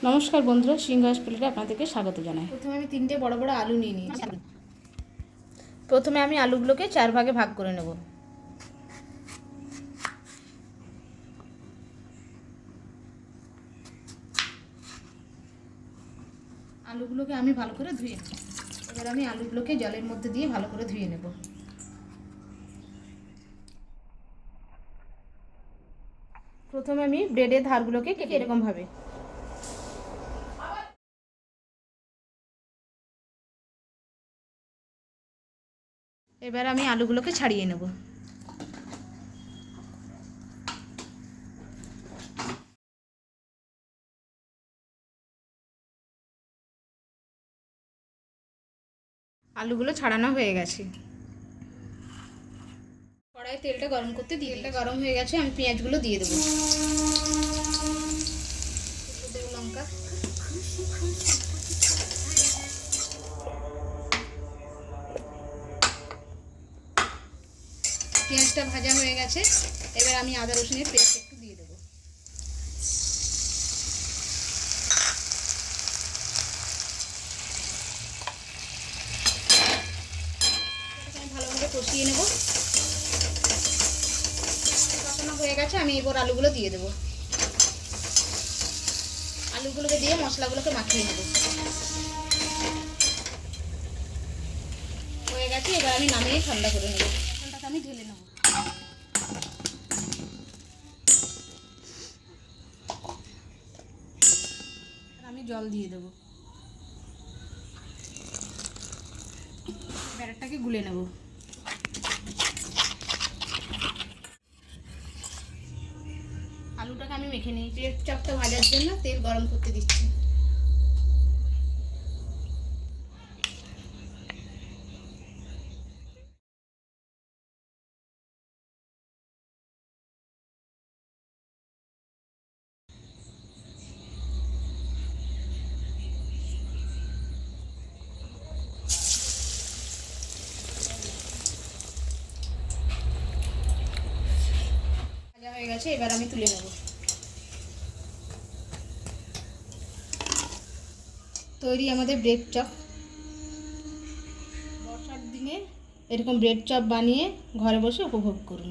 নমস্কার বন্ধুরা, সিংহাস প্লেটে আপনাদেরকে স্বাগত জানাই। প্রথমে আমি 3টে বড় বড় আলু নিয়ে নিয়েছি। প্রথমে আমি আলুগুলোকে 4 ভাগে ভাগ করে নেব। আলুগুলোকে আমি ভালো করে ধুয়ে নেব। এবার আমি আলুগুলোকে জলের মধ্যে দিয়ে ভালো করে ধুয়ে নেব। প্রথমে আমি ব্রেডের ধারগুলোকে কেটে এরকম ভাবে এবার আমি আলুগুলোকে ছাড়িয়ে নেব। আলুগুলো ছাড়ানো হয়ে গেছে। কড়াইয়ে তেলটা গরম করতে দিয়ে, তেলটা গরম হয়ে গেছে, আমি পেঁয়াজগুলো দিয়ে দেবো। লঙ্কা, পেঁয়াজটা ভাজা হয়ে গেছে। এবার আমি আদা রসুনের পেস্ট একটু দিয়ে দেবো। আমি ভালোভাবে কষিয়ে নেব। কষানো হয়ে গেছে, আমি এবার আলুগুলো দিয়ে দেবো। আলুগুলোকে দিয়ে মশলাগুলোকে মাখিয়ে নেব। হয়ে গেছে, এবার আমি নামিয়ে ঠান্ডা করে নেব। মশলাটাকে আমি ঢেলে নেব। আমি জল দিয়ে দেবো। ব্যাটারটাকে গুলে নেব। আলুটাকে আমি মেখে নিই। ব্রেড চপটা ভাজার জন্য তেল গরম করতে দিচ্ছি। ভাজা হয়ে গেছে, এবার আমি তুলে নেব। তৈরি আমাদের ব্রেড চপ। বর্ষার দিনে এরকম ব্রেড চপ বানিয়ে ঘরে বসে উপভোগ করুন।